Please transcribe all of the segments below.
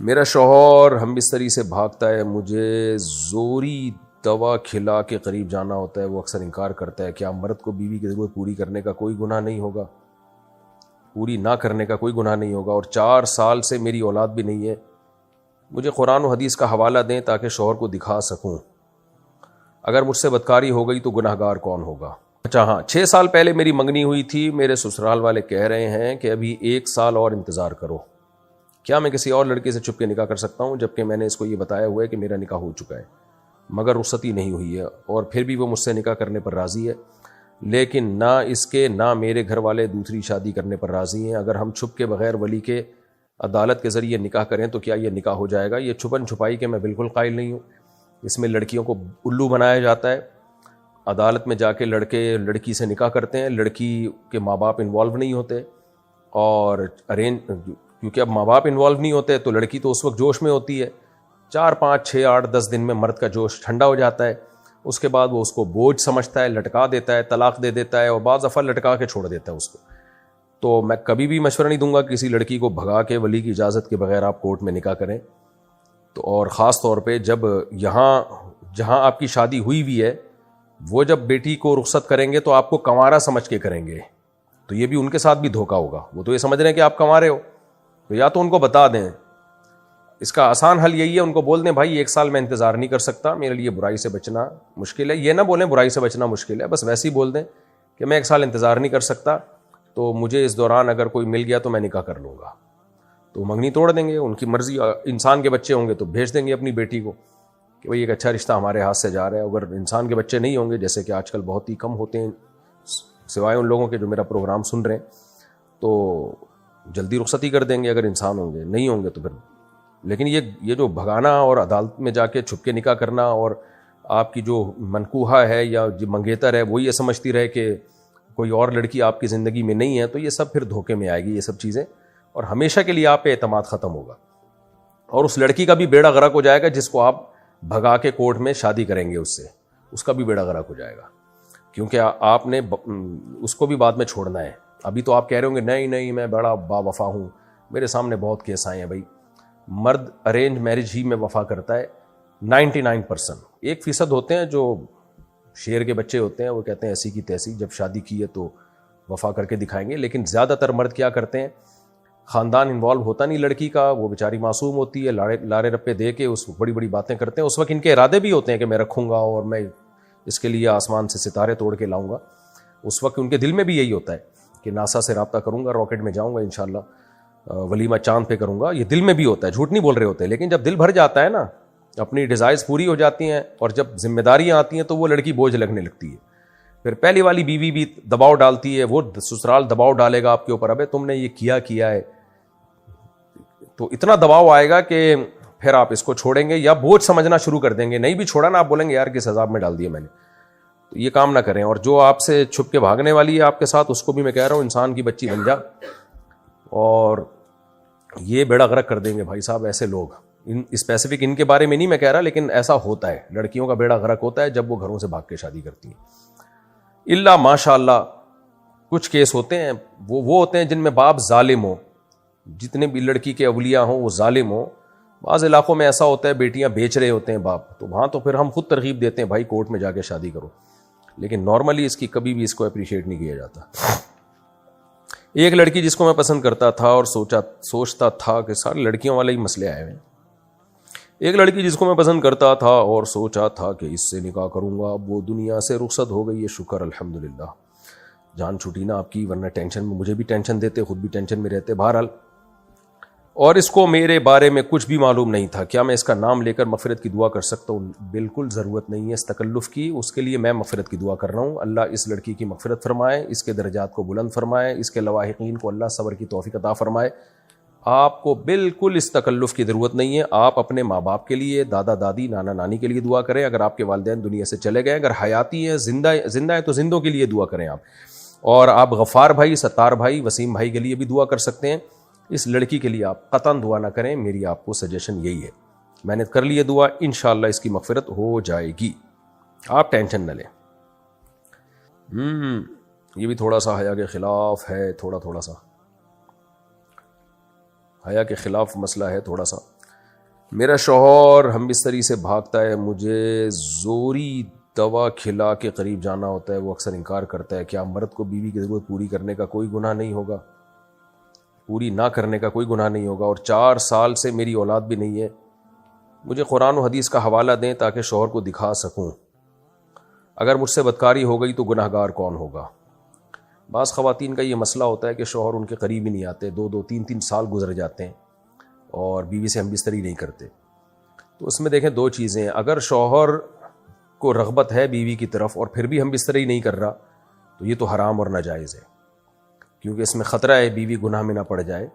میرا شوہر ہم بستری سے بھاگتا ہے، مجھے زوری دوا کھلا کے قریب جانا ہوتا ہے، وہ اکثر انکار کرتا ہے۔ کیا مرد کو بیوی کی ضرورت پوری کرنے کا کوئی گناہ نہیں ہوگا؟ پوری نہ کرنے کا کوئی گناہ نہیں ہوگا، اور 4 سال سے میری اولاد بھی نہیں ہے۔ مجھے قرآن و حدیث کا حوالہ دیں تاکہ شوہر کو دکھا سکوں، اگر مجھ سے بدکاری ہو گئی تو گناہ گار کون ہوگا؟ اچھا ہاں، 6 سال پہلے میری منگنی ہوئی تھی، میرے سسرال والے کہہ رہے ہیں کہ ابھی 1 سال اور انتظار کرو۔ کیا میں کسی اور لڑکے سے چھپ کے نکاح کر سکتا ہوں جبکہ میں نے اس کو یہ بتایا ہوا ہے کہ میرا نکاح ہو چکا ہے مگر رخصتی نہیں ہوئی ہے، اور پھر بھی وہ مجھ سے نکاح کرنے پر راضی ہے، لیکن نہ اس کے نہ میرے گھر والے دوسری شادی کرنے پر راضی ہیں۔ اگر ہم چھپ کے بغیر ولی کے عدالت کے ذریعے نکاح کریں تو کیا یہ نکاح ہو جائے گا؟ یہ چھپن چھپائی کے میں بالکل قائل نہیں ہوں، اس میں لڑکیوں کو الو بنایا جاتا ہے۔ عدالت میں جا کے لڑکے لڑکی سے نکاح کرتے ہیں، لڑکی کے ماں باپ انوالو نہیں ہوتے، اور کیونکہ اب ماں باپ انوالو نہیں ہوتے تو لڑکی تو اس وقت جوش میں ہوتی ہے، 4 5 6 8 10 دن میں مرد کا جوش ٹھنڈا ہو جاتا ہے، اس کے بعد وہ اس کو بوجھ سمجھتا ہے، لٹکا دیتا ہے، طلاق دے دیتا ہے، اور بعض دفعہ لٹکا کے چھوڑ دیتا ہے اس کو۔ تو میں کبھی بھی مشورہ نہیں دوں گا کسی لڑکی کو بھگا کے ولی کی اجازت کے بغیر آپ کورٹ میں نکاح کریں، تو اور خاص طور پہ جب جہاں آپ کی شادی ہوئی بھی ہے وہ جب بیٹی کو رخصت کریں گے تو آپ کو کنوارا سمجھ کے کریں گے، تو یہ بھی ان کے ساتھ بھی دھوکہ ہوگا، وہ تو یہ سمجھ رہے ہیں کہ آپ کنوارے ہو، تو یا تو ان کو بتا دیں۔ اس کا آسان حل یہی ہے، ان کو بول دیں بھائی 1 سال میں انتظار نہیں کر سکتا، میرے لیے برائی سے بچنا مشکل ہے۔ یہ نہ بولیں برائی سے بچنا مشکل ہے، بس ویسے ہی بول دیں کہ میں 1 سال انتظار نہیں کر سکتا، تو مجھے اس دوران اگر کوئی مل گیا تو میں نکاح کر لوں گا۔ تو منگنی توڑ دیں گے، ان کی مرضی، انسان کے بچے ہوں گے تو بھیج دیں گے اپنی بیٹی کو کہ بھئی ایک اچھا رشتہ ہمارے ہاتھ سے جا رہا ہے۔ اگر انسان کے بچے نہیں ہوں گے، جیسے کہ آج کل بہت ہی کم ہوتے ہیں سوائے ان لوگوں کے جو میرا پروگرام سن رہے ہیں، تو جلدی رخصتی کر دیں گے اگر انسان ہوں گے، نہیں ہوں گے تو پھر۔ لیکن یہ جو بھگانا اور عدالت میں جا کے چھپ کے نکاح کرنا، اور آپ کی جو منکوحہ ہے یا جو منگیتر ہے وہ یہ سمجھتی رہے کہ کوئی اور لڑکی آپ کی زندگی میں نہیں ہے، تو یہ سب پھر دھوکے میں آئے گی یہ سب چیزیں، اور ہمیشہ کے لیے آپ پہ اعتماد ختم ہوگا، اور اس لڑکی کا بھی بیڑا غرق ہو جائے گا جس کو آپ بھگا کے کورٹ میں شادی کریں گے اس سے، اس کا بھی بیڑا غرق ہو جائے گا، کیونکہ آپ نے اس کو بھی بعد میں چھوڑنا ہے۔ ابھی تو آپ کہہ رہے ہوں گے نہیں میں بڑا با وفا ہوں، میرے سامنے بہت کیس آئے ہیں بھائی، مرد ارینج میرج ہی میں وفا کرتا ہے 99%، 1% ہوتے ہیں جو شیر کے بچے ہوتے ہیں، وہ کہتے ہیں ایسی کی تیسی، جب شادی کی ہے تو وفا کر کے دکھائیں گے، لیکن زیادہ تر مرد کیا کرتے ہیں، خاندان انوالو ہوتا نہیں لڑکی کا، وہ بیچاری معصوم ہوتی ہے، لارے رپے دے کے اس بڑی بڑی باتیں کرتے ہیں، اس وقت ان کے ارادے بھی ہوتے ہیں کہ میں رکھوں گا اور میں اس کے لیے آسمان سے ستارے توڑ کے لاؤں گا، اس وقت ان کے دل میں بھی یہی ہوتا ہے کہ ناسا سے رابطہ کروں گا، راکٹ میں جاؤں گا انشاءاللہ، ولیمہ چاند پہ کروں گا، یہ دل میں بھی ہوتا ہے، جھوٹ نہیں بول رہے ہوتے، لیکن جب دل بھر جاتا ہے نا، اپنی ڈیزائرز پوری ہو جاتی ہیں اور جب ذمہ داریاں آتی ہیں تو وہ لڑکی بوجھ لگنے لگتی ہے، پھر پہلی والی بیوی بھی دباؤ ڈالتی ہے، وہ سسرال دباؤ ڈالے گا آپ کے اوپر، ابے تم نے یہ کیا ہے، تو اتنا دباؤ آئے گا کہ پھر آپ اس کو چھوڑیں گے یا بوجھ سمجھنا شروع کر دیں گے، نہیں بھی چھوڑا نا آپ بولیں گے یار کس عذاب میں ڈال دیا میں نے، تو یہ کام نہ کریں۔ اور جو آپ سے چھپ کے بھاگنے والی ہے آپ کے ساتھ، اس کو بھی میں کہہ رہا ہوں انسان کی بچی بن جا، اور یہ بیڑا غرق کر دیں گے بھائی صاحب ایسے لوگ، اسپیسیفک ان کے بارے میں نہیں میں کہہ رہا، لیکن ایسا ہوتا ہے، لڑکیوں کا بیڑا غرق ہوتا ہے جب وہ گھروں سے بھاگ کے شادی کرتی ہیں، الا ماشاء اللہ کچھ کیس ہوتے ہیں وہ ہوتے ہیں جن میں باپ ظالم ہو، جتنے بھی لڑکی کے اولیاء ہوں وہ ظالم ہوں، بعض علاقوں میں ایسا ہوتا ہے بیٹیاں بیچ رہے ہوتے ہیں باپ، تو وہاں تو پھر ہم خود ترغیب دیتے ہیں بھائی کورٹ میں جا کے شادی کرو، لیکن نارملی اس کی کبھی بھی اس کو اپریشیٹ نہیں کیا جاتا۔ ایک لڑکی جس کو میں پسند کرتا تھا اور سوچتا تھا کہ سارے لڑکیوں والے ہی مسئلے آئے ہیں، ایک لڑکی جس کو میں پسند کرتا تھا اور سوچا تھا کہ اس سے نکاح کروں گا، اب وہ دنیا سے رخصت ہو گئی ہے، شکر الحمدللہ، جان چھوٹی نا آپ کی، ورنہ ٹینشن میں مجھے بھی ٹینشن دیتے، خود بھی ٹینشن میں رہتے، بہرحال، اور اس کو میرے بارے میں کچھ بھی معلوم نہیں تھا، کیا میں اس کا نام لے کر مغفرت کی دعا کر سکتا ہوں؟ بالکل ضرورت نہیں ہے اس تکلف کی، اس کے لیے میں مغفرت کی دعا کر رہا ہوں، اللہ اس لڑکی کی مغفرت فرمائے، اس کے درجات کو بلند فرمائے، اس کے لواحقین کو اللہ صبر کی توفیق عطا فرمائے۔ آپ کو بالکل اس تکلف کی ضرورت نہیں ہے، آپ اپنے ماں باپ کے لیے، دادا دادی، نانا نانی کے لیے دعا کریں، اگر آپ کے والدین دنیا سے چلے گئے، اگر حیاتی ہیں، زندہ ہے تو زندوں کے لیے دعا کریں آپ، اور آپ غفار بھائی، ستار بھائی، وسیم بھائی کے لیے بھی دعا کر سکتے ہیں۔ اس لڑکی کے لیے آپ قطعاً دعا نہ کریں، میری آپ کو سجیشن یہی ہے، میں نے کر لی ہے دعا، انشاءاللہ اس کی مغفرت ہو جائے گی، آپ ٹینشن نہ لیں۔ یہ بھی تھوڑا سا حیا کے خلاف ہے، تھوڑا سا حیا کے خلاف مسئلہ ہے تھوڑا سا۔ میرا شوہر ہم بستری سے بھاگتا ہے، مجھے زوری دوا کھلا کے قریب جانا ہوتا ہے، وہ اکثر انکار کرتا ہے۔ کیا مرد کو بیوی کی ضرورت پوری کرنے کا کوئی گناہ نہیں ہوگا؟ پوری نہ کرنے کا کوئی گناہ نہیں ہوگا، اور 4 سال سے میری اولاد بھی نہیں ہے۔ مجھے قرآن و حدیث کا حوالہ دیں تاکہ شوہر کو دکھا سکوں۔ اگر مجھ سے بدکاری ہو گئی تو گناہ گار کون ہوگا؟ بعض خواتین کا یہ مسئلہ ہوتا ہے کہ شوہر ان کے قریب ہی نہیں آتے، 2 3 سال گزر جاتے ہیں اور بیوی سے ہم بستری نہیں کرتے۔ تو اس میں دیکھیں 2 چیزیں، اگر شوہر کو رغبت ہے بیوی کی طرف اور پھر بھی ہم بستری نہیں کر رہا تو یہ تو حرام اور ناجائز ہے، کیونکہ اس میں خطرہ ہے بیوی گناہ میں نہ پڑ جائے،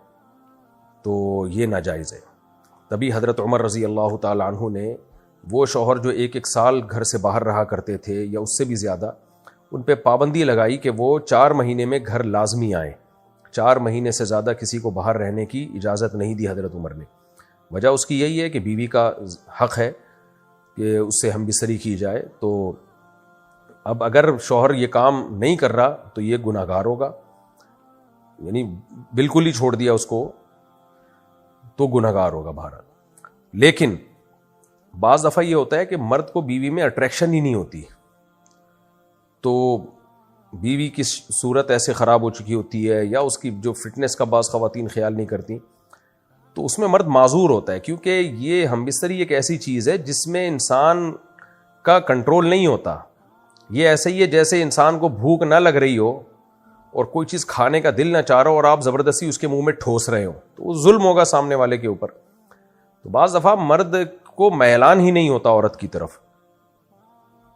تو یہ ناجائز ہے۔ تبھی حضرت عمر رضی اللہ تعالی عنہ نے وہ شوہر جو 1 سال گھر سے باہر رہا کرتے تھے یا اس سے بھی زیادہ، ان پہ پابندی لگائی کہ وہ 4 مہینے میں گھر لازمی آئیں۔ 4 مہینے سے زیادہ کسی کو باہر رہنے کی اجازت نہیں دی حضرت عمر نے۔ وجہ اس کی یہی ہے کہ بیوی کا حق ہے کہ اس سے ہم بستری کی جائے، تو اب اگر شوہر یہ کام نہیں کر رہا تو یہ گناہ گار ہوگا، یعنی بالکل ہی چھوڑ دیا اس کو تو گناہ گار ہوگا بہرحال۔ لیکن بعض دفعہ یہ ہوتا ہے کہ مرد کو بیوی میں اٹریکشن ہی نہیں ہوتی، تو بیوی کی صورت ایسے خراب ہو چکی ہوتی ہے یا اس کی جو فٹنس کا بعض خواتین خیال نہیں کرتی، تو اس میں مرد معذور ہوتا ہے، کیونکہ یہ ہم بستری ایک ایسی چیز ہے جس میں انسان کا کنٹرول نہیں ہوتا۔ یہ ایسے ہی ہے جیسے انسان کو بھوک نہ لگ رہی ہو اور کوئی چیز کھانے کا دل نہ چاہ رہا ہو اور آپ زبردستی اس کے منہ میں ٹھوس رہے ہو، تو وہ ظلم ہوگا سامنے والے کے اوپر۔ تو بعض دفعہ مرد کو میلان ہی نہیں ہوتا عورت کی طرف،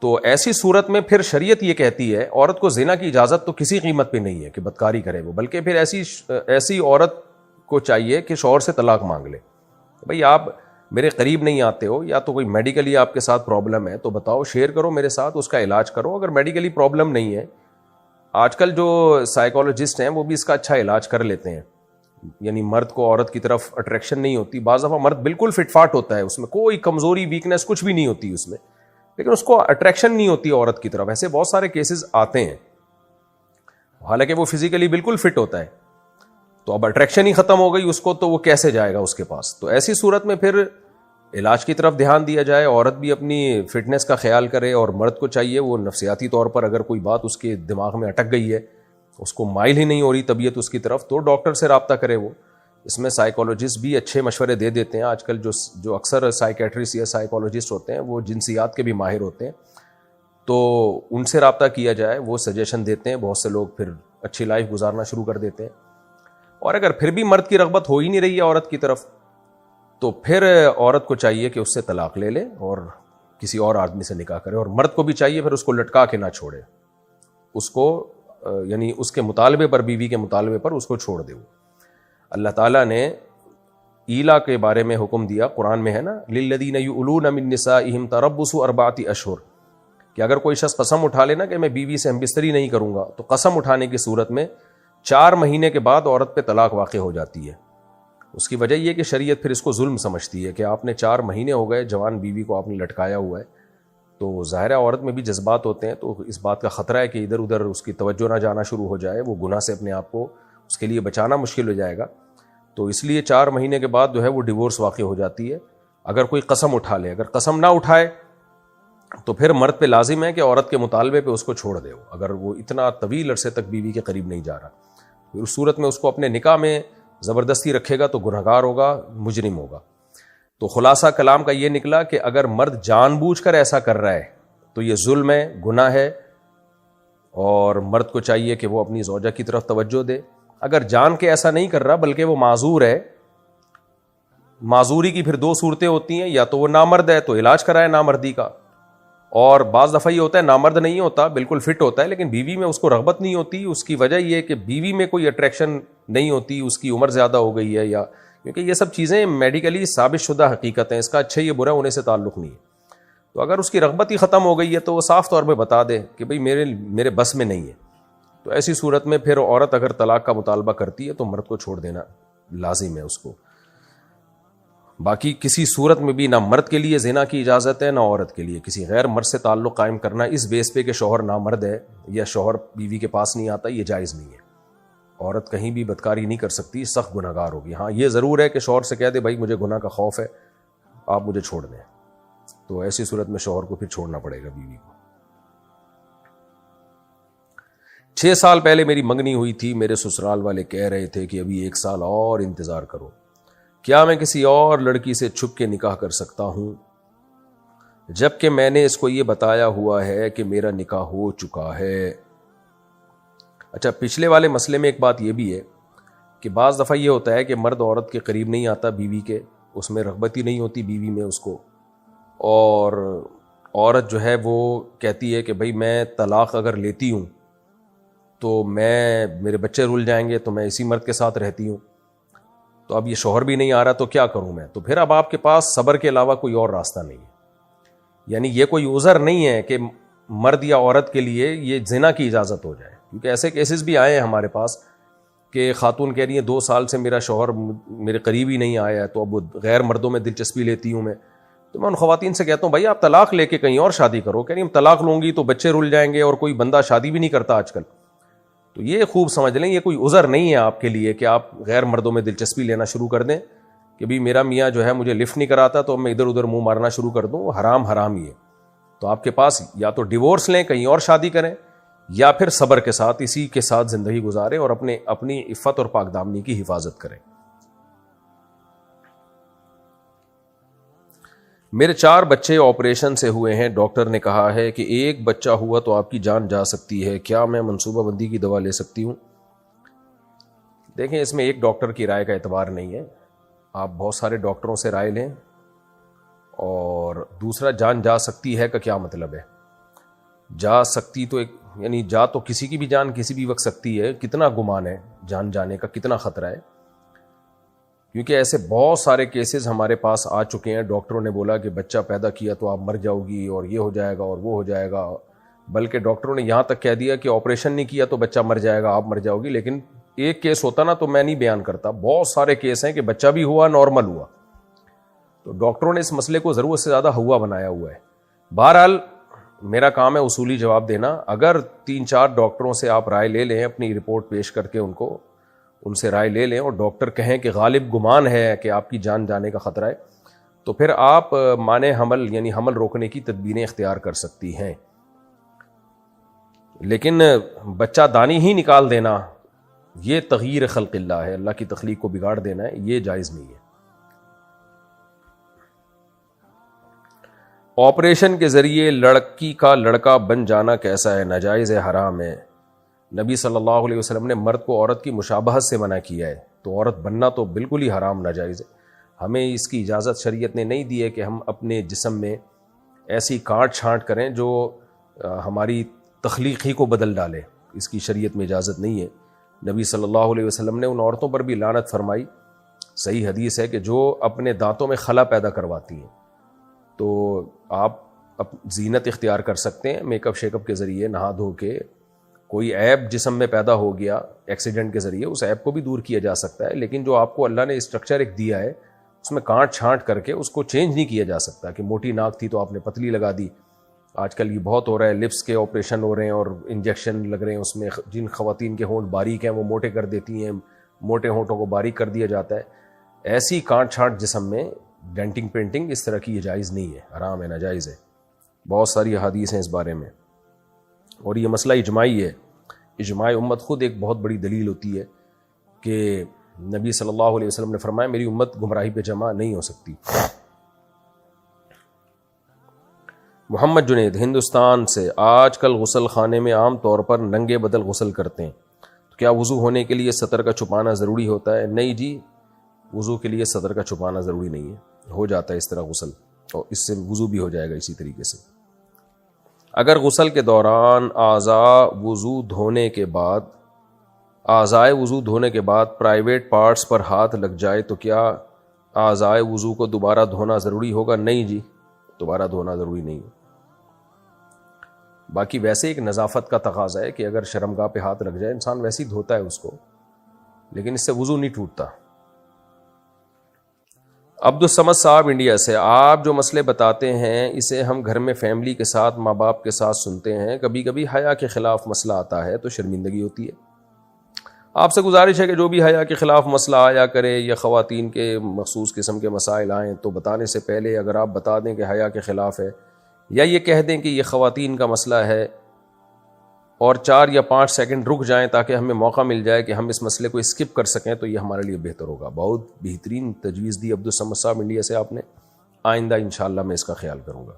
تو ایسی صورت میں پھر شریعت یہ کہتی ہے عورت کو زنا کی اجازت تو کسی قیمت پہ نہیں ہے کہ بدکاری کرے وہ، بلکہ پھر ایسی عورت کو چاہیے کہ شوہر سے طلاق مانگ لے۔ بھئی آپ میرے قریب نہیں آتے ہو، یا تو کوئی میڈیکلی آپ کے ساتھ پرابلم ہے تو بتاؤ، شیئر کرو میرے ساتھ، اس کا علاج کرو۔ اگر میڈیکلی پرابلم نہیں ہے، آج کل جو سائیکالوجسٹ ہیں وہ بھی اس کا اچھا علاج کر لیتے ہیں، یعنی مرد کو عورت کی طرف اٹریکشن نہیں ہوتی۔ بعض دفعہ مرد بالکل فٹ فاٹ ہوتا ہے، اس میں کوئی کمزوری ویکنس کچھ بھی نہیں ہوتی اس میں، لیکن اس کو اٹریکشن نہیں ہوتی عورت کی طرف۔ ایسے بہت سارے کیسز آتے ہیں، حالانکہ وہ فزیکلی بالکل فٹ ہوتا ہے، تو اب اٹریکشن ہی ختم ہو گئی اس کو، تو وہ کیسے جائے گا اس کے پاس؟ تو ایسی صورت میں پھر علاج کی طرف دھیان دیا جائے، عورت بھی اپنی فٹنس کا خیال کرے، اور مرد کو چاہیے وہ نفسیاتی طور پر اگر کوئی بات اس کے دماغ میں اٹک گئی ہے، اس کو مائل ہی نہیں ہو رہی طبیعت اس کی طرف، تو ڈاکٹر سے رابطہ کرے وہ۔ اس میں سائیکالوجسٹ بھی اچھے مشورے دے دیتے ہیں۔ آج کل جو اکثر سائیکیٹرسٹ یا سائیکالوجسٹ ہوتے ہیں وہ جنسیات کے بھی ماہر ہوتے ہیں، تو ان سے رابطہ کیا جائے، وہ سجیشن دیتے ہیں، بہت سے لوگ پھر اچھی لائف گزارنا شروع کر دیتے ہیں۔ اور اگر پھر بھی مرد کی رغبت ہو ہی نہیں رہی ہے عورت کی طرف، تو پھر عورت کو چاہیے کہ اس سے طلاق لے لے اور کسی اور آدمی سے نکاح کرے، اور مرد کو بھی چاہیے پھر اس کو لٹکا کے نہ چھوڑے، اس کو یعنی اس کے مطالبے پر، بیوی کے مطالبے پر اس کو چھوڑ دے۔ اللہ تعالیٰ نے ایلا کے بارے میں حکم دیا، قرآن میں ہے نا، للذین یؤلون من نسائہم تربص 4 اشہر، کہ اگر کوئی شخص قسم اٹھا لینا کہ میں بیوی سے ہم بستری نہیں کروں گا، تو قسم اٹھانے کی صورت میں 4 مہینے کے بعد عورت پہ طلاق واقع ہو جاتی ہے۔ اس کی وجہ یہ کہ شریعت پھر اس کو ظلم سمجھتی ہے کہ آپ نے 4 مہینے ہو گئے جوان بیوی کو آپ نے لٹکایا ہوا ہے، تو ظاہرہ عورت میں بھی جذبات ہوتے ہیں، تو اس بات کا خطرہ ہے کہ ادھر ادھر اس کی توجہ نہ جانا شروع ہو جائے، وہ گناہ سے اپنے آپ کو اس کے لیے بچانا مشکل ہو جائے گا، تو اس لیے 4 مہینے کے بعد جو ہے وہ ڈیورس واقع ہو جاتی ہے اگر کوئی قسم اٹھا لے۔ اگر قسم نہ اٹھائے تو پھر مرد پہ لازم ہے کہ عورت کے مطالبے پہ اس کو چھوڑ دے، اگر وہ اتنا طویل عرصے تک بیوی کے قریب نہیں جا رہا، پھر اس صورت میں اس کو اپنے نکاح میں زبردستی رکھے گا تو گنہگار ہوگا، مجرم ہوگا۔ تو خلاصہ کلام کا یہ نکلا کہ اگر مرد جان بوجھ کر ایسا کر رہا ہے تو یہ ظلم ہے، گناہ ہے، اور مرد کو چاہیے کہ وہ اپنی زوجہ کی طرف توجہ دے۔ اگر جان کے ایسا نہیں کر رہا بلکہ وہ معذور ہے، معذوری کی پھر 2 صورتیں ہوتی ہیں، یا تو وہ نامرد ہے تو علاج کرائے نامردی کا، اور بعض دفعہ یہ ہوتا ہے نامرد نہیں ہوتا، بالکل فٹ ہوتا ہے، لیکن بیوی میں اس کو رغبت نہیں ہوتی۔ اس کی وجہ یہ کہ بیوی میں کوئی اٹریکشن نہیں ہوتی، اس کی عمر زیادہ ہو گئی ہے، یا کیونکہ یہ سب چیزیں میڈیکلی ثابت شدہ حقیقت ہیں، اس کا اچھا یا برا ہونے سے تعلق نہیں ہے۔ تو اگر اس کی رغبت ہی ختم ہو گئی ہے تو وہ صاف طور پہ بتا دے کہ بھئی میرے بس میں نہیں ہے، تو ایسی صورت میں پھر عورت اگر طلاق کا مطالبہ کرتی ہے تو مرد کو چھوڑ دینا لازم ہے اس کو۔ باقی کسی صورت میں بھی نہ مرد کے لیے زنا کی اجازت ہے نہ عورت کے لیے کسی غیر مرد سے تعلق قائم کرنا اس بیس پہ کہ شوہر نامرد ہے یا شوہر بیوی کے پاس نہیں آتا، یہ جائز نہیں ہے۔ عورت کہیں بھی بدکاری نہیں کر سکتی، سخت گناہگار ہوگی۔ ہاں یہ ضرور ہے کہ شوہر سے کہہ دے بھائی مجھے گناہ کا خوف ہے، آپ مجھے چھوڑ دیں. تو ایسی صورت میں شوہر کو پھر چھوڑنا پڑے گا بیوی کو. 6 سال پہلے میری منگنی ہوئی تھی. میرے سسرال والے کہہ رہے تھے کہ ابھی 1 سال اور انتظار کرو. کیا میں کسی اور لڑکی سے چھپ کے نکاح کر سکتا ہوں جبکہ میں نے اس کو یہ بتایا ہوا ہے کہ میرا نکاح ہو چکا ہے؟ اچھا، پچھلے والے مسئلے میں ایک بات یہ بھی ہے کہ بعض دفعہ یہ ہوتا ہے کہ مرد عورت کے قریب نہیں آتا بیوی کے، اس میں رغبت ہی نہیں ہوتی بیوی میں اس کو، اور عورت جو ہے وہ کہتی ہے کہ بھئی میں طلاق اگر لیتی ہوں تو میرے بچے رول جائیں گے، تو میں اسی مرد کے ساتھ رہتی ہوں، تو اب یہ شوہر بھی نہیں آ رہا تو کیا کروں میں؟ تو پھر اب آپ کے پاس صبر کے علاوہ کوئی اور راستہ نہیں ہے. یعنی یہ کوئی عذر نہیں ہے کہ مرد یا عورت کے لیے یہ زنا کی اجازت ہو جائے، کیونکہ ایسے کیسز بھی آئے ہیں ہمارے پاس کہ خاتون کہہ رہی ہیں 2 سال سے میرا شوہر میرے قریب ہی نہیں آیا ہے، تو اب غیر مردوں میں دلچسپی لیتی ہوں میں. تو میں ان خواتین سے کہتا ہوں بھائی آپ طلاق لے کے کہیں اور شادی کرو. کہہ رہی ہم طلاق لوں گی تو بچے رول جائیں گے، اور کوئی بندہ شادی بھی نہیں کرتا آج کل. تو یہ خوب سمجھ لیں یہ کوئی عذر نہیں ہے آپ کے لیے کہ آپ غیر مردوں میں دلچسپی لینا شروع کر دیں کہ بھی میرا میاں جو ہے مجھے لفٹ نہیں کراتا تو میں ادھر ادھر منہ مارنا شروع کر دوں. حرام ہی ہے. تو آپ کے پاس یا تو ڈیورس لیں، کہیں اور شادی کریں، یا پھر صبر کے ساتھ اسی کے ساتھ زندگی گزاریں اور اپنی عفت اور پاک دامنی کی حفاظت کریں. میرے 4 بچے آپریشن سے ہوئے ہیں. ڈاکٹر نے کہا ہے کہ 1 بچہ ہوا تو آپ کی جان جا سکتی ہے. کیا میں منصوبہ بندی کی دوا لے سکتی ہوں؟ دیکھیں، اس میں ایک ڈاکٹر کی رائے کا اعتبار نہیں ہے. آپ بہت سارے ڈاکٹروں سے رائے لیں. اور دوسرا، جان جا سکتی ہے کا کیا مطلب ہے؟ جا سکتی تو یعنی جا تو کسی کی بھی جان کسی بھی وقت سکتی ہے. کتنا گمان ہے جان جانے کا، کتنا خطرہ ہے؟ کیونکہ ایسے بہت سارے کیسز ہمارے پاس آ چکے ہیں. ڈاکٹروں نے بولا کہ بچہ پیدا کیا تو آپ مر جاؤ گی، اور یہ ہو جائے گا اور وہ ہو جائے گا. بلکہ ڈاکٹروں نے یہاں تک کہہ دیا کہ آپریشن نہیں کیا تو بچہ مر جائے گا، آپ مر جاؤ گی. لیکن ایک کیس ہوتا نا تو میں نہیں بیان کرتا، بہت سارے کیس ہیں کہ بچہ بھی ہوا، نارمل ہوا. تو ڈاکٹروں نے اس مسئلے کو ضرورت سے زیادہ ہوا بنایا ہوا ہے. بہرحال میرا کام ہے اصولی جواب دینا. اگر 3-4 ڈاکٹروں سے آپ رائے لے لیں، اپنی رپورٹ پیش کر کے ان سے رائے لے لیں، اور ڈاکٹر کہیں کہ غالب گمان ہے کہ آپ کی جان جانے کا خطرہ ہے، تو پھر آپ مانع حمل یعنی حمل روکنے کی تدبیریں اختیار کر سکتی ہیں. لیکن بچہ دانی ہی نکال دینا یہ تغییر خلق اللہ ہے، اللہ کی تخلیق کو بگاڑ دینا ہے، یہ جائز نہیں ہے. آپریشن کے ذریعے لڑکی کا لڑکا بن جانا کیسا ہے؟ ناجائز ہے، حرام ہے. نبی صلی اللہ علیہ وسلم نے مرد کو عورت کی مشابہت سے منع کیا ہے، تو عورت بننا تو بالکل ہی حرام، ناجائز ہے. ہمیں اس کی اجازت شریعت نے نہیں دی ہے کہ ہم اپنے جسم میں ایسی کاٹ چھانٹ کریں جو ہماری تخلیق ہی کو بدل ڈالے. اس کی شریعت میں اجازت نہیں ہے. نبی صلی اللہ علیہ وسلم نے ان عورتوں پر بھی لعنت فرمائی. صحیح حدیث ہے کہ جو اپنے دانتوں میں خلا پیدا کرواتی ہیں، تو آپ زینت اختیار کر سکتے ہیں میک اپ شیک اپ کے ذریعے، نہا دھو کے. کوئی عیب جسم میں پیدا ہو گیا ایکسیڈنٹ کے ذریعے، اس عیب کو بھی دور کیا جا سکتا ہے. لیکن جو آپ کو اللہ نے اسٹرکچر ایک دیا ہے اس میں کاٹ چھانٹ کر کے اس کو چینج نہیں کیا جا سکتا کہ موٹی ناک تھی تو آپ نے پتلی لگا دی. آج کل یہ بہت ہو رہا ہے، لپس کے آپریشن ہو رہے ہیں اور انجیکشن لگ رہے ہیں اس میں. جن خواتین کے ہونٹ باریک ہیں وہ موٹے کر دیتی ہیں، موٹے ہونٹوں کو باریک کر دیا جاتا ہے. ایسی کاٹ چھانٹ جسم میں، ڈینٹنگ پینٹنگ، اس طرح کی یہ جائز نہیں ہے، حرام ہے، ناجائز ہے. بہت ساری احادیث ہیں اس بارے میں، اور یہ مسئلہ اجماعی ہے. اجماع امت خود ایک بہت بڑی دلیل ہوتی ہے کہ نبی صلی اللہ علیہ وسلم نے فرمایا میری امت گمراہی پہ جمع نہیں ہو سکتی. محمد جنید ہندوستان سے، آج کل غسل خانے میں عام طور پر ننگے بدل غسل کرتے ہیں، تو کیا وضو ہونے کے لیے سطر کا چھپانا ضروری ہوتا ہے؟ نہیں جی، وضو کے لیے سطر کا چھپانا ضروری نہیں ہے، ہو جاتا ہے اس طرح غسل، اور اس سے وضو بھی ہو جائے گا اسی طریقے سے. اگر غسل کے دوران اعضائے وضو دھونے کے بعد پرائیویٹ پارٹس پر ہاتھ لگ جائے تو کیا اعضائے وضو کو دوبارہ دھونا ضروری ہوگا؟ نہیں جی، دوبارہ دھونا ضروری نہیں ہے. باقی ویسے ایک نظافت کا تقاضا ہے کہ اگر شرمگاہ پہ ہاتھ لگ جائے انسان ویسے ہی دھوتا ہے اس کو، لیکن اس سے وضو نہیں ٹوٹتا. عبدالصمد صاحب انڈیا سے، آپ جو مسئلے بتاتے ہیں اسے ہم گھر میں فیملی کے ساتھ، ماں باپ کے ساتھ سنتے ہیں. کبھی کبھی حیا کے خلاف مسئلہ آتا ہے تو شرمندگی ہوتی ہے. آپ سے گزارش ہے کہ جو بھی حیا کے خلاف مسئلہ آیا کرے یا خواتین کے مخصوص قسم کے مسائل آئیں تو بتانے سے پہلے اگر آپ بتا دیں کہ حیا کے خلاف ہے، یا یہ کہہ دیں کہ یہ خواتین کا مسئلہ ہے، اور 4 یا 5 سیکنڈ رک جائیں تاکہ ہمیں موقع مل جائے کہ ہم اس مسئلے کو اسکپ کر سکیں، تو یہ ہمارے لیے بہتر ہوگا۔ بہت بہترین تجویز دی عبدالصمد صاحب انڈیا سے آپ نے، آئندہ انشاءاللہ میں اس کا خیال کروں گا۔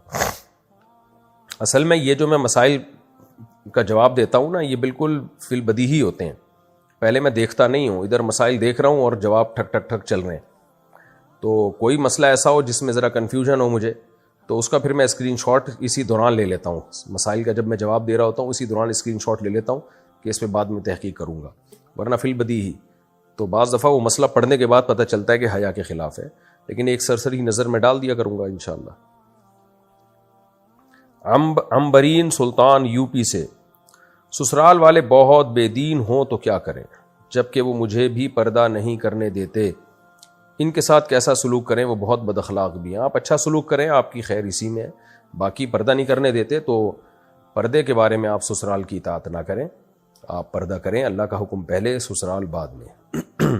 اصل میں یہ جو میں مسائل کا جواب دیتا ہوں نا، یہ بالکل فی البدیہی ہوتے ہیں، پہلے میں دیکھتا نہیں ہوں، ادھر مسائل دیکھ رہا ہوں اور جواب ٹھک ٹھک ٹھک چل رہے ہیں۔ تو کوئی مسئلہ ایسا ہو جس میں ذرا کنفیوژن ہو مجھے، تو اس کا پھر میں اسکرین شاٹ اسی دوران لے لیتا ہوں، مسائل کا جب میں جواب دے رہا ہوتا ہوں اسی دوران اسکرین شاٹ لے لیتا ہوں کہ اس پہ بعد میں تحقیق کروں گا، ورنہ فی البدیہی تو بعض دفعہ وہ مسئلہ پڑھنے کے بعد پتہ چلتا ہے کہ حیا کے خلاف ہے، لیکن ایک سرسری نظر میں ڈال دیا کروں گا انشاءاللہ۔ عنبرین سلطان یو پی سے، سسرال والے بہت بے دین ہوں تو کیا کریں، جبکہ وہ مجھے بھی پردہ نہیں کرنے دیتے، ان کے ساتھ کیسا سلوک کریں، وہ بہت بد اخلاق بھی ہیں۔ آپ اچھا سلوک کریں، آپ کی خیر اسی میں ہے، باقی پردہ نہیں کرنے دیتے تو پردے کے بارے میں آپ سسرال کی اطاعت نہ کریں، آپ پردہ کریں، اللہ کا حکم پہلے، سسرال بعد میں۔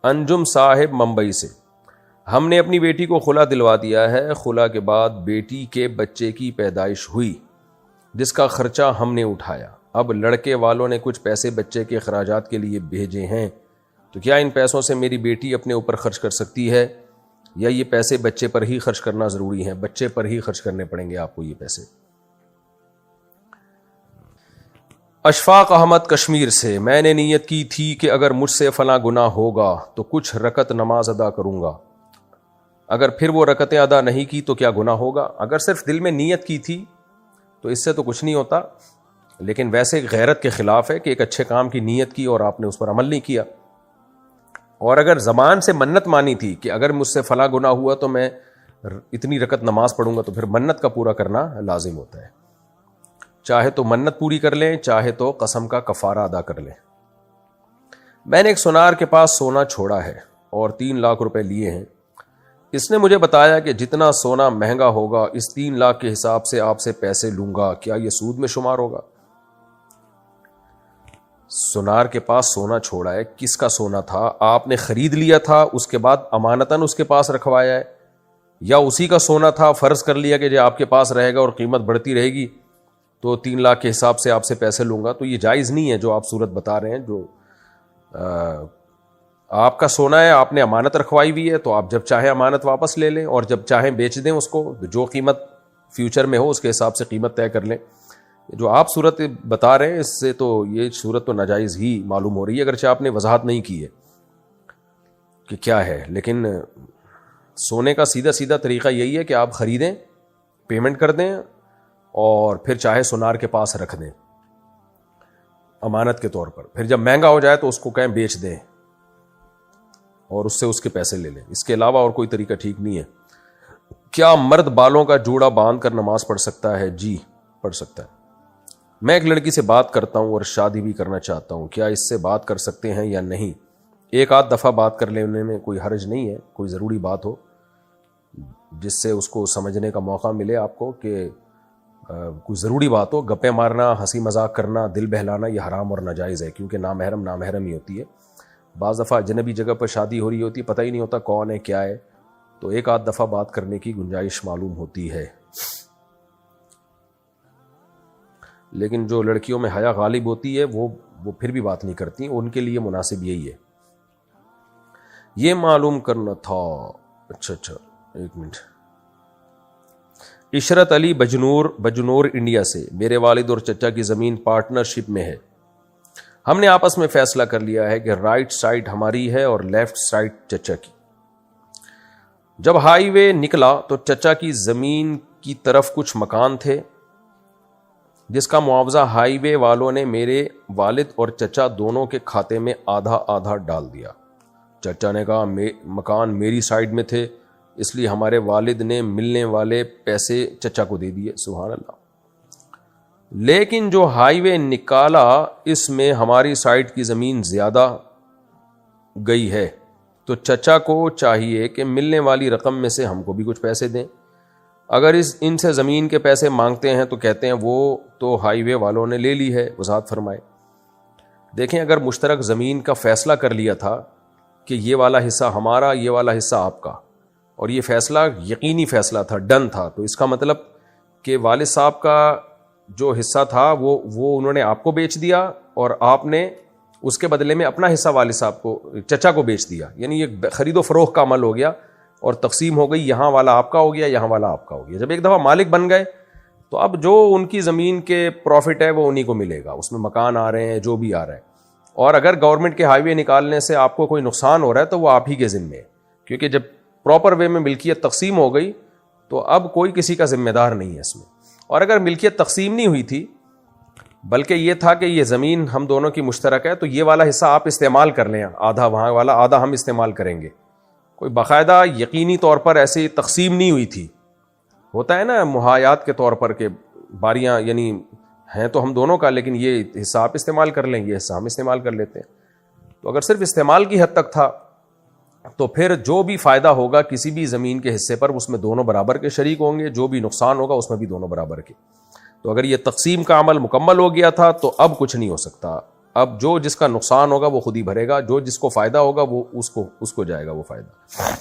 انجم صاحب ممبئی سے، ہم نے اپنی بیٹی کو خلا دلوا دیا ہے، خلا کے بعد بیٹی کے بچے کی پیدائش ہوئی جس کا خرچہ ہم نے اٹھایا، اب لڑکے والوں نے کچھ پیسے بچے کے اخراجات کے لیے بھیجے ہیں، تو کیا ان پیسوں سے میری بیٹی اپنے اوپر خرچ کر سکتی ہے، یا یہ پیسے بچے پر ہی خرچ کرنا ضروری ہے؟ بچے پر ہی خرچ کرنے پڑیں گے آپ کو یہ پیسے۔ اشفاق احمد کشمیر سے، میں نے نیت کی تھی کہ اگر مجھ سے فلاں گناہ ہوگا تو کچھ رکعت نماز ادا کروں گا، اگر پھر وہ رکعتیں ادا نہیں کی تو کیا گناہ ہوگا؟ اگر صرف دل میں نیت کی تھی تو اس سے تو کچھ نہیں ہوتا، لیکن ویسے غیرت کے خلاف ہے کہ ایک اچھے کام کی نیت کی اور آپ نے اس پر عمل نہیں کیا۔ اور اگر زبان سے منت مانی تھی کہ اگر مجھ سے فلاں گناہ ہوا تو میں اتنی رکعت نماز پڑھوں گا، تو پھر منت کا پورا کرنا لازم ہوتا ہے، چاہے تو منت پوری کر لیں، چاہے تو قسم کا کفارہ ادا کر لیں۔ میں نے ایک سونار کے پاس سونا چھوڑا ہے اور 3 لاکھ روپے لیے ہیں، اس نے مجھے بتایا کہ جتنا سونا مہنگا ہوگا اس 3 لاکھ کے حساب سے آپ سے پیسے لوں گا، کیا یہ سود میں شمار ہوگا؟ سونار کے پاس سونا چھوڑا ہے، کس کا سونا تھا؟ آپ نے خرید لیا تھا، اس کے بعد امانتاً اس کے پاس رکھوایا ہے، یا اسی کا سونا تھا، فرض کر لیا کہ جو آپ کے پاس رہے گا اور قیمت بڑھتی رہے گی تو 3 لاکھ کے حساب سے آپ سے پیسے لوں گا؟ تو یہ جائز نہیں ہے جو آپ صورت بتا رہے ہیں۔ جو آپ کا سونا ہے، آپ نے امانت رکھوائی ہوئی ہے، تو آپ جب چاہیں امانت واپس لے لیں اور جب چاہیں بیچ دیں اس کو، جو قیمت فیوچر میں ہو اس کے حساب سے قیمت طے کر لیں۔ جو آپ صورت بتا رہے ہیں اس سے تو یہ صورت تو ناجائز ہی معلوم ہو رہی ہے، اگرچہ آپ نے وضاحت نہیں کی ہے کہ کیا ہے، لیکن سونے کا سیدھا سیدھا طریقہ یہی ہے کہ آپ خریدیں، پیمنٹ کر دیں اور پھر چاہے سونار کے پاس رکھ دیں امانت کے طور پر، پھر جب مہنگا ہو جائے تو اس کو کہیں بیچ دیں اور اس سے اس کے پیسے لے لیں۔ اس کے علاوہ اور کوئی طریقہ ٹھیک نہیں ہے۔ کیا مرد بالوں کا جوڑا باندھ کر نماز پڑھ سکتا ہے؟ جی پڑھ سکتا ہے۔ میں ایک لڑکی سے بات کرتا ہوں اور شادی بھی کرنا چاہتا ہوں، کیا اس سے بات کر سکتے ہیں یا نہیں؟ ایک آدھ دفعہ بات کر لینے میں کوئی حرج نہیں ہے، کوئی ضروری بات ہو جس سے اس کو سمجھنے کا موقع ملے آپ کو کہ کوئی ضروری بات ہو۔ گپیں مارنا، ہنسی مذاق کرنا، دل بہلانا یہ حرام اور ناجائز ہے، کیونکہ نامحرم ہی ہوتی ہے۔ بعض دفعہ اجنبی جگہ پر شادی ہو رہی ہوتی ہے، پتہ ہی نہیں ہوتا کون ہے کیا ہے، تو ایک آدھ دفعہ بات کرنے کی گنجائش معلوم ہوتی ہے۔ لیکن جو لڑکیوں میں حیا غالب ہوتی ہے وہ پھر بھی بات نہیں کرتی، ان کے لیے مناسب یہی ہے۔ یہ معلوم کرنا تھا۔ اچھا ایک منٹ۔ عشرت علی بجنور انڈیا سے، میرے والد اور چچا کی زمین پارٹنرشپ میں ہے، ہم نے آپس میں فیصلہ کر لیا ہے کہ رائٹ سائڈ ہماری ہے اور لیفٹ سائڈ چچا کی۔ جب ہائی وے نکلا تو چچا کی زمین کی طرف کچھ مکان تھے جس کا معاوضہ ہائی وے والوں نے میرے والد اور چچا دونوں کے کھاتے میں آدھا آدھا ڈال دیا۔ چچا نے کہا مکان میری سائڈ میں تھے اس لیے ہمارے والد نے ملنے والے پیسے چچا کو دے دیے۔ سبحان اللہ۔ لیکن جو ہائی وے نکالا اس میں ہماری سائڈ کی زمین زیادہ گئی ہے، تو چچا کو چاہیے کہ ملنے والی رقم میں سے ہم کو بھی کچھ پیسے دیں۔ اگر ان سے زمین کے پیسے مانگتے ہیں تو کہتے ہیں وہ تو ہائی وے والوں نے لے لی ہے، وضاحت فرمائے۔ دیکھیں اگر مشترک زمین کا فیصلہ کر لیا تھا کہ یہ والا حصہ ہمارا، یہ والا حصہ آپ کا، اور یہ فیصلہ یقینی فیصلہ تھا، ڈن تھا، تو اس کا مطلب کہ والد صاحب کا جو حصہ تھا وہ انہوں نے آپ کو بیچ دیا، اور آپ نے اس کے بدلے میں اپنا حصہ والد صاحب کو، چچا کو بیچ دیا. یعنی یہ خرید و فروخت کا عمل ہو گیا اور تقسیم ہو گئی، یہاں والا آپ کا ہو گیا، یہاں والا آپ کا ہو گیا. جب ایک دفعہ مالک بن گئے تو اب جو ان کی زمین کے پروفٹ ہے وہ انہی کو ملے گا، اس میں مکان آ رہے ہیں، جو بھی آ رہے ہیں. اور اگر گورنمنٹ کے ہائی وے نکالنے سے آپ کو کوئی نقصان ہو رہا ہے تو وہ آپ ہی کے ذمے ہے، کیونکہ جب پراپر وے میں ملکیت تقسیم ہو گئی تو اب کوئی کسی کا ذمہ دار نہیں ہے اس میں. اور اگر ملکیت تقسیم نہیں ہوئی تھی بلکہ یہ تھا کہ یہ زمین ہم دونوں کی مشترک ہے، تو یہ والا حصہ آپ استعمال کر لیں، آدھا وہاں والا، آدھا ہم استعمال کریں گے. کوئی باقاعدہ یقینی طور پر ایسی تقسیم نہیں ہوئی تھی. ہوتا ہے نا محایات کے طور پر کہ باریاں یعنی ہیں تو ہم دونوں کا، لیکن یہ حصہ آپ استعمال کر لیں، یہ حصہ ہم استعمال کر لیتے ہیں. تو اگر صرف استعمال کی حد تک تھا تو پھر جو بھی فائدہ ہوگا کسی بھی زمین کے حصے پر اس میں دونوں برابر کے شریک ہوں گے، جو بھی نقصان ہوگا اس میں بھی دونوں برابر کے. تو اگر یہ تقسیم کا عمل مکمل ہو گیا تھا تو اب کچھ نہیں ہو سکتا. اب جو جس کا نقصان ہوگا وہ خود ہی بھرے گا، جو جس کو فائدہ ہوگا وہ اس کو جائے گا وہ فائدہ.